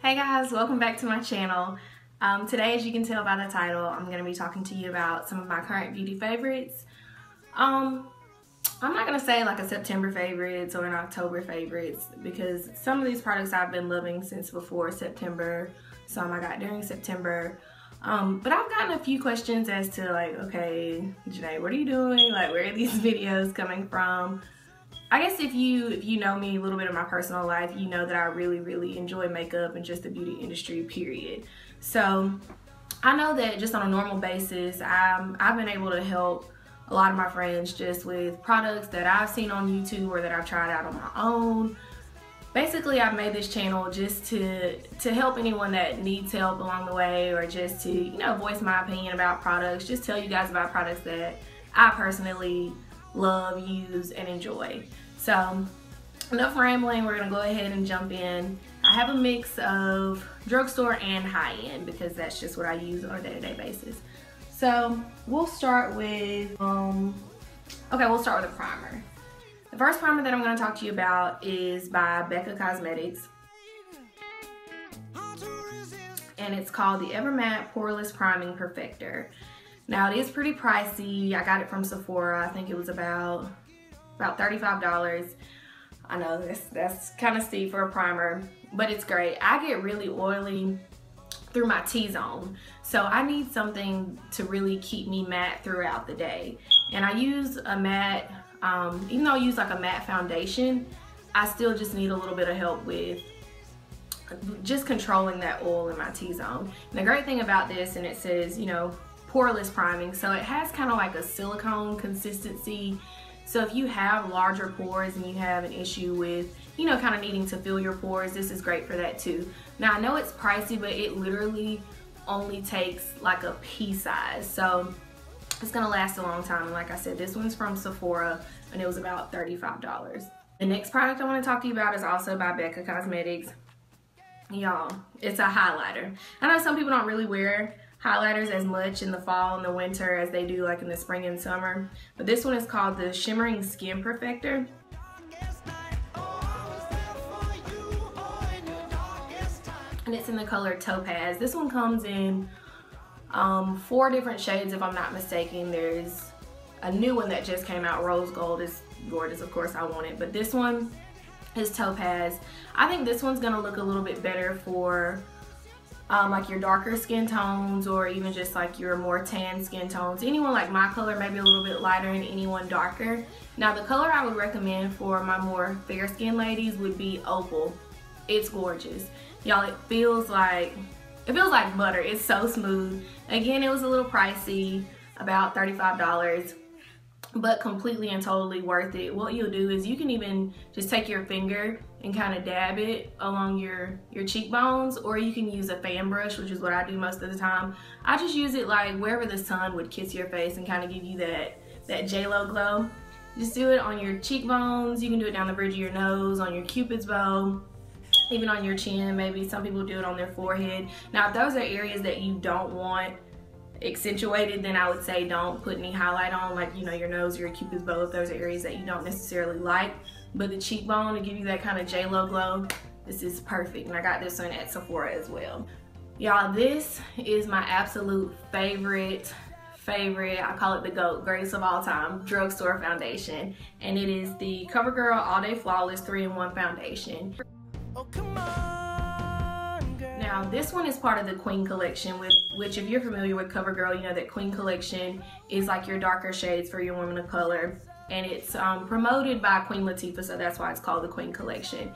Hey guys, welcome back to my channel. Today, as you can tell by the title, I'm going to be talking to you about some of my current beauty favorites. I'm not going to say like a September favorites or an October favorites because some of these products I've been loving since before September. Some I got during September. But I've gotten a few questions as to like, okay, Janae, what are you doing? Like, where are these videos coming from? I guess if you know me a little bit of my personal life, you know that I really enjoy makeup and just the beauty industry, period. So I know that just on a normal basis, I've been able to help a lot of my friends just with products that I've seen on YouTube or that I've tried out on my own. Basically, I've made this channel just to help anyone that needs help along the way, or just to, you know, voice my opinion about products, just tell you guys about products that I personally love, use, and enjoy. So enough rambling, we're gonna go ahead and jump in. I have a mix of drugstore and high-end because that's just what I use on a day-to-day basis. So we'll start with, we'll start with a primer. The first primer that I'm gonna talk to you about is by Becca Cosmetics. And it's called the Ever Matte Poreless Priming Perfector. Now it is pretty pricey. I got it from Sephora. I think it was about $35. I know that's kind of steep for a primer, but it's great. I get really oily through my T-zone, so I need something to really keep me matte throughout the day. And I use a matte, even though I use like a matte foundation, I still just need a little bit of help with just controlling that oil in my T-zone. And the great thing about this, and it says, you know, poreless priming, so it has kind of like a silicone consistency. So if you have larger pores and you have an issue with, you know, kind of needing to fill your pores, this is great for that too. Now I know it's pricey, but it literally only takes like a pea size, so it's gonna last a long time. And like I said, this one's from Sephora and it was about $35. The next product I want to talk to you about is also by Becca Cosmetics. Y'all, it's a highlighter. I know some people don't really wear highlighters as much in the fall and the winter as they do like in the spring and summer, but this one is called the Shimmering Skin Perfector. And it's in the color Topaz. This one comes in 4 different shades if I'm not mistaken. There's a new one that just came out, Rose Gold is gorgeous, of course I want it, but this one is Topaz. I think this one's gonna look a little bit better for like your darker skin tones, or even just like your more tan skin tones. Anyone like my color, maybe a little bit lighter, and anyone darker. Now the color I would recommend for my more fair skin ladies would be Opal. It's gorgeous. Y'all, it feels like butter. It's so smooth. Again, it was a little pricey, about $35, but completely and totally worth it. What you'll do is you can even just take your finger and kind of dab it along your cheekbones, or you can use a fan brush, which is what I do most of the time. I just use it like wherever the sun would kiss your face and kind of give you that J-Lo glow. Just do it on your cheekbones. You can do it down the bridge of your nose, on your cupid's bow, even on your chin. Maybe some people do it on their forehead. Now if those are areas that you don't want accentuated, then I would say don't put any highlight on, like, you know, your nose or your cupid's bow if those are areas that you don't necessarily like. But the cheekbone, to give you that kind of J-Lo glow, this is perfect. And I got this one at Sephora as well. Y'all, this is my absolute favorite, I call it the GOAT, greatest of all time, drugstore foundation. And it is the Covergirl All Day Flawless 3-in-1 foundation. Oh, come on, girl. Now this one is part of the Queen collection, which if you're familiar with Covergirl, you know that Queen collection is like your darker shades for your women of color. And it's promoted by Queen Latifah, so that's why it's called the Queen collection.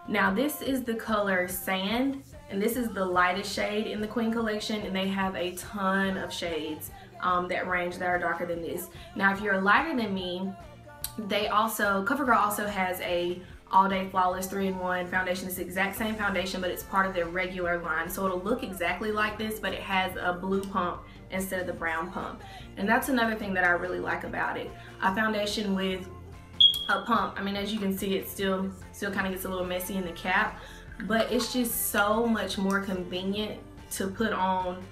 Now this is the color Sand, and this is the lightest shade in the Queen collection, and they have a ton of shades that are darker than this. Now if you're lighter than me, Covergirl also has a All Day Flawless 3-in-1 foundation. It's the exact same foundation, but it's part of their regular line. So it'll look exactly like this, but it has a blue pump instead of the brown pump. And that's another thing that I really like about it. A foundation with a pump, I mean, as you can see, it still kind of gets a little messy in the cap, but it's just so much more convenient to put on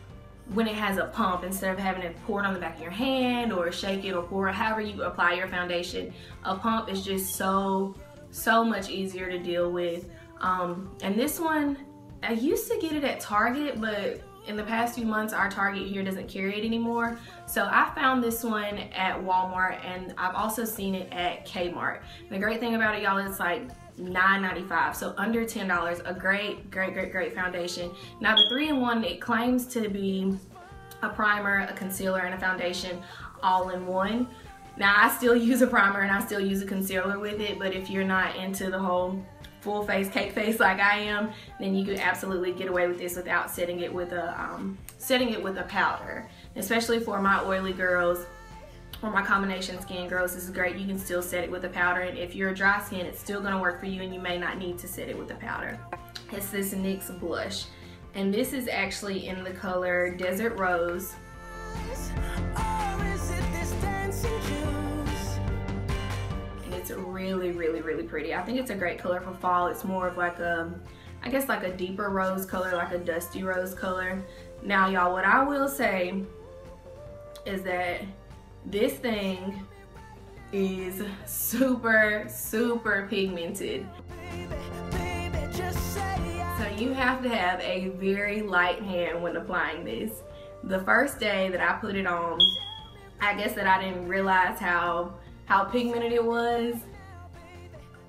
when it has a pump, instead of having it poured on the back of your hand or shake it or pour it, however you apply your foundation. A pump is just so much easier to deal with. And this one I used to get it at Target, but in the past few months our Target here doesn't carry it anymore. So I found this one at Walmart, and I've also seen it at Kmart. The great thing about it, y'all, it's like $9.95, so under $10. A great foundation. Now the 3-in-1, it claims to be a primer, a concealer, and a foundation all in one. Now I still use a primer and I still use a concealer with it, but if you're not into the whole full face, cake face like I am, then you could absolutely get away with this without setting it with a powder. Especially for my oily girls or my combination skin girls, this is great. You can still set it with a powder, and if you're dry skin, it's still gonna work for you and you may not need to set it with a powder. It's this NYX blush, and this is actually in the color Desert Rose. And it's really pretty. I think it's a great color for fall. It's more of like a, I guess like a deeper rose color, like a dusty rose color. Now y'all, what I will say is that this thing is super pigmented. So you have to have a very light hand when applying this. The first day that I put it on, I guess that I didn't realize how pigmented it was.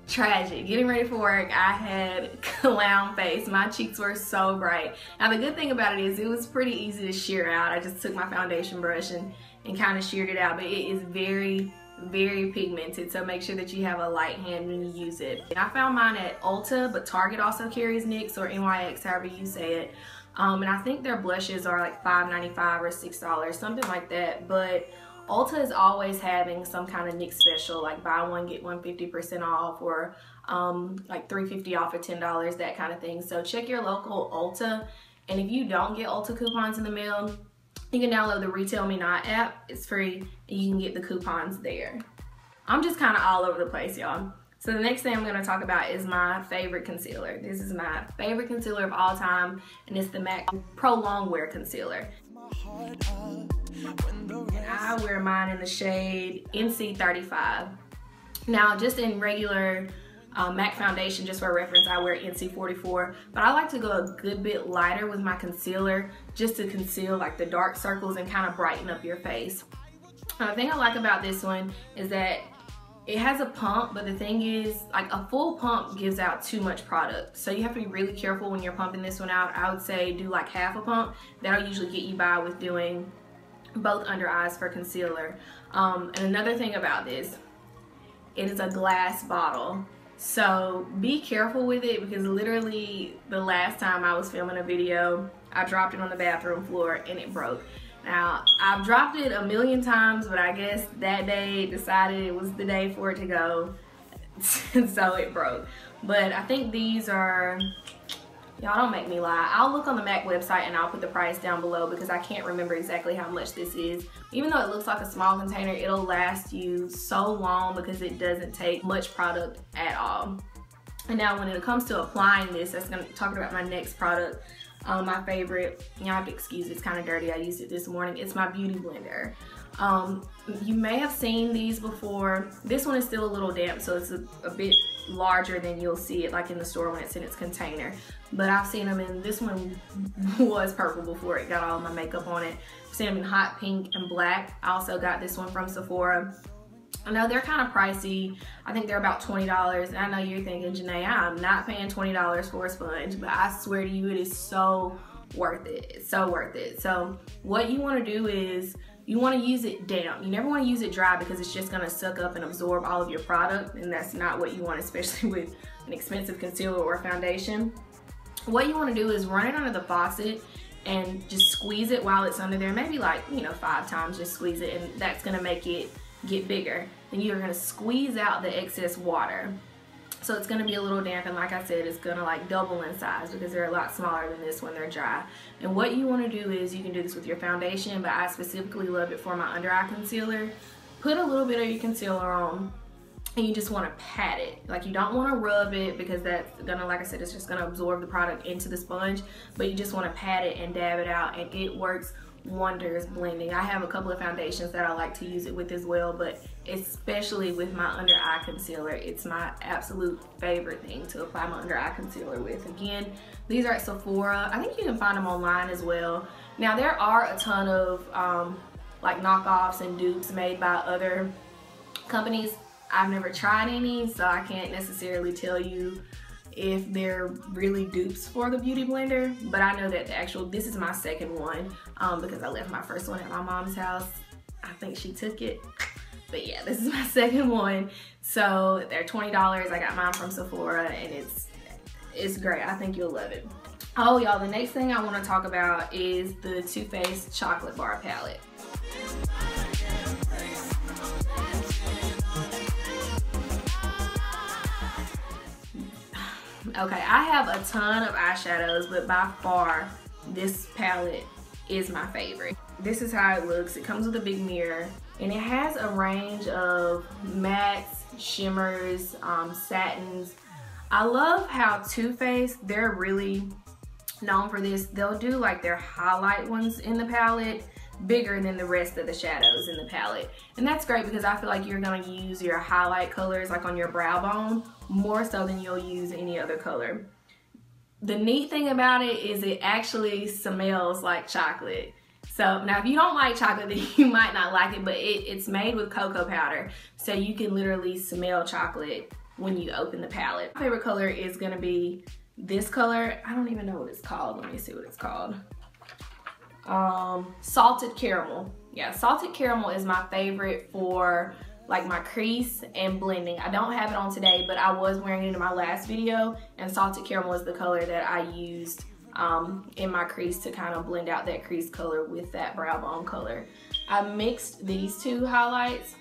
Tragic. Getting ready for work, I had clown face. My cheeks were so bright. Now the good thing about it is it was pretty easy to sheer out. I just took my foundation brush and kind of sheared it out, but it is very pigmented, so make sure that you have a light hand when you use it. I found mine at Ulta, but Target also carries NYX or NYX, however you say it. And I think their blushes are like $5.95 or $6, something like that. But Ulta is always having some kind of NYX special, like buy one get one 50% off, or like $3.50 off for $10, that kind of thing. So check your local Ulta, and if you don't get Ulta coupons in the mail, you can download the Retail Me Not app. It's free, and you can get the coupons there. I'm just kind of all over the place, y'all. So the next thing I'm going to talk about is my favorite concealer. This is my favorite concealer of all time, and it's the MAC Pro Longwear Concealer. And I wear mine in the shade NC35. Now, just in regular MAC foundation, just for reference, I wear NC44, but I like to go a good bit lighter with my concealer just to conceal like the dark circles and kind of brighten up your face. The thing I like about this one is that it has a pump, but the thing is, like, a full pump gives out too much product. So you have to be really careful when you're pumping this one out. I would say do like half a pump. That'll usually get you by with doing both under eyes for concealer. And another thing about this, it is a glass bottle. So be careful with it, because literally the last time I was filming a video, I dropped it on the bathroom floor and it broke. Now, I've dropped it a million times, but I guess that day decided it was the day for it to go, so it broke. But I think these are, y'all don't make me lie, I'll look on the MAC website and I'll put the price down below, because I can't remember exactly how much this is. Even though it looks like a small container, it'll last you so long because it doesn't take much product at all. And now when it comes to applying this, that's gonna talk about my next product. My favorite, you have to excuse it, it's kind of dirty, I used it this morning. It's my beauty blender. You may have seen these before. This one is still a little damp, so it's a bit larger than you'll see it like in the store when it's in its container. But I've seen them in, this one was purple before it got all my makeup on it. I've seen them in hot pink and black. I also got this one from Sephora. I know they're kind of pricey. I think they're about $20. And I know you're thinking, Janae, I'm not paying $20 for a sponge, but I swear to you, it is so worth it. It's so worth it. So what you want to do is you want to use it damp. You never want to use it dry, because it's just going to suck up and absorb all of your product, and that's not what you want, especially with an expensive concealer or foundation. What you want to do is run it under the faucet and just squeeze it while it's under there. Maybe like, you know, 5 times, just squeeze it, and that's going to make it get bigger. Then you're going to squeeze out the excess water. So it's going to be a little damp, and like I said, it's going to like double in size because they're a lot smaller than this when they're dry. And what you want to do is, you can do this with your foundation, but I specifically love it for my under eye concealer. Put a little bit of your concealer on, and you just want to pat it. Like, you don't want to rub it, because that's gonna, like I said, it's just going to absorb the product into the sponge, but you just want to pat it and dab it out, and it works wonders blending. I have a couple of foundations that I like to use it with as well, but especially with my under eye concealer. It's my absolute favorite thing to apply my under eye concealer with. Again, these are at Sephora. I think you can find them online as well. Now there are a ton of like knockoffs and dupes made by other companies. I've never tried any, so I can't necessarily tell you if they're really dupes for the Beauty Blender, but I know that this is my second one because I left my first one at my mom's house. I think she took it, but yeah, this is my second one. So they're $20. I got mine from Sephora and it's great. I think you'll love it. Oh y'all, the next thing I want to talk about is the Too Faced Chocolate Bar Palette. Okay, I have a ton of eyeshadows, but by far this palette is my favorite. This is how it looks. It comes with a big mirror and it has a range of mattes, shimmers, satins. I love how Too Faced, they're really known for this. They'll do like their highlight ones in the palette bigger than the rest of the shadows in the palette, and that's great because I feel like you're going to use your highlight colors like on your brow bone more so than you'll use any other color. The neat thing about it is it actually smells like chocolate. So now if you don't like chocolate, then you might not like it, but it's made with cocoa powder, so you can literally smell chocolate when you open the palette. My favorite color is going to be this color. I don't even know what it's called. Let me see what it's called. Salted caramel. Yeah, salted caramel is my favorite for like my crease and blending. I don't have it on today, but I was wearing it in my last video, and salted caramel is the color that I used in my crease to kind of blend out that crease color with that brow bone color. I mixed these two highlights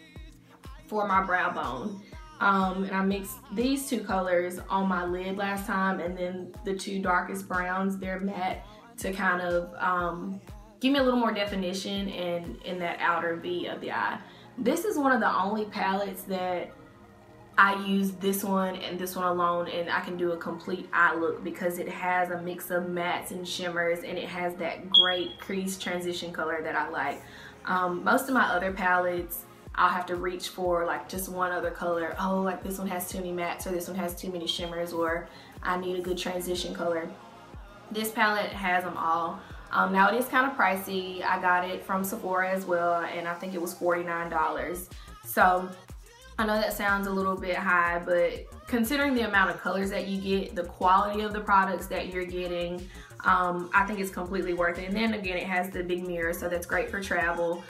for my brow bone. And I mixed these two colors on my lid last time, and then the two darkest browns, they're matte, to kind of give me a little more definition in that outer V of the eye. This is one of the only palettes that I use this one and this one alone and I can do a complete eye look because it has a mix of mattes and shimmers and it has that great crease transition color that I like. Most of my other palettes, I'll have to reach for like just one other color. Oh, like this one has too many mattes, or this one has too many shimmers, or I need a good transition color. This palette has them all. Now it is kind of pricey. I got it from Sephora as well, and I think it was $49. So I know that sounds a little bit high, but considering the amount of colors that you get, the quality of the products that you're getting, I think it's completely worth it. And then again, it has the big mirror, so that's great for travel.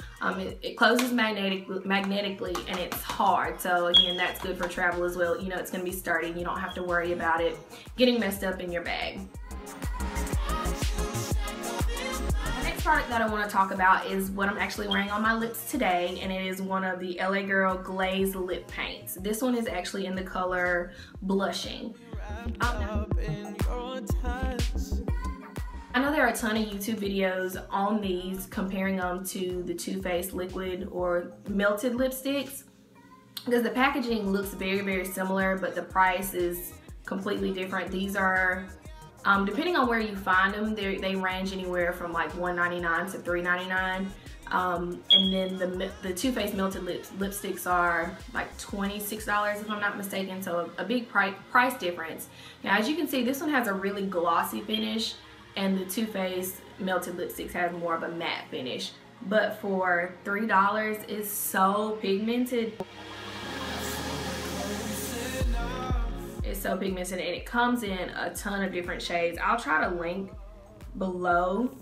It closes magnetically and it's hard, so again, that's good for travel as well. You know, it's going to be sturdy and you don't have to worry about it getting messed up in your bag. Product that I want to talk about is what I'm actually wearing on my lips today, and it is one of the LA Girl Glazed lip paints. This one is actually in the color Blushing. I know there are a ton of YouTube videos on these comparing them to the Too Faced liquid or melted lipsticks because the packaging looks very, very similar, but the price is completely different. These are depending on where you find them, they range anywhere from like $1.99 to $3.99. And then the Too Faced melted lipsticks are like $26 if I'm not mistaken, so a big price difference. Now as you can see, this one has a really glossy finish and the Too Faced melted lipsticks has more of a matte finish. But for $3, it's so pigmented. It's so pigmented and it comes in a ton of different shades. I'll try to link below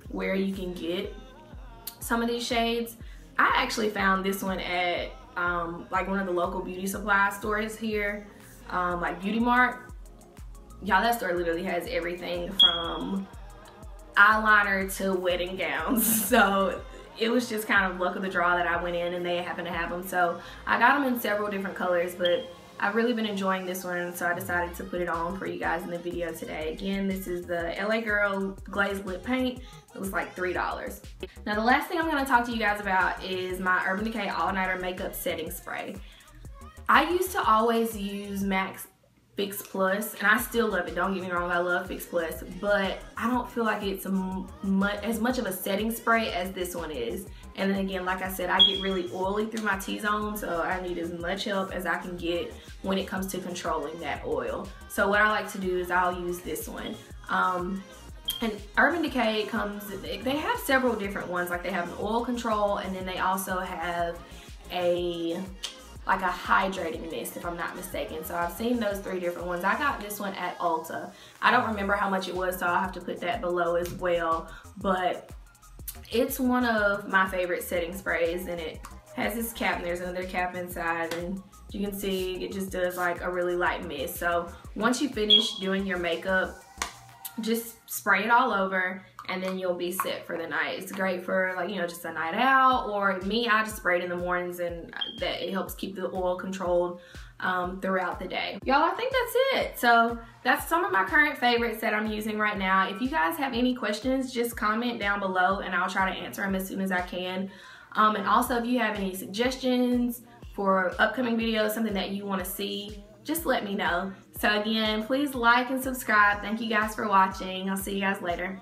where you can get some of these shades. I actually found this one at like one of the local beauty supply stores here, like Beauty Mart. Y'all, that store literally has everything from eyeliner to wedding gowns. So it was just kind of luck of the draw that I went in and they happened to have them. So I got them in several different colors, but I've really been enjoying this one, so I decided to put it on for you guys in the video today. Again, this is the LA Girl Glazed Lip Paint. It was like $3. Now the last thing I'm going to talk to you guys about is my Urban Decay All Nighter Makeup Setting Spray. I used to always use MAC's Fix Plus, and I still love it. Don't get me wrong, I love Fix Plus, but I don't feel like it's as much of a setting spray as this one is. And then again, like I said, I get really oily through my T-zone, so I need as much help as I can get when it comes to controlling that oil. So what I like to do is I'll use this one. And Urban Decay comes, they have several different ones, like they have an oil control, and then they also have like a hydrating mist, if I'm not mistaken. So I've seen those 3 different ones. I got this one at Ulta. I don't remember how much it was, so I'll have to put that below as well. But it's one of my favorite setting sprays, and it has this cap, and there's another cap inside, and you can see it just does like a really light mist. So once you finish doing your makeup, just spray it all over, and then you'll be set for the night. It's great for, like, you know, just a night out, or me, I just spray it in the mornings, and that it helps keep the oil controlled throughout the day. Y'all, I think that's it. So that's some of my current favorites that I'm using right now. If you guys have any questions, just comment down below and I'll try to answer them as soon as I can. And also, if you have any suggestions for upcoming videos, something that you want to see, just let me know. So again, please like and subscribe. Thank you guys for watching. I'll see you guys later.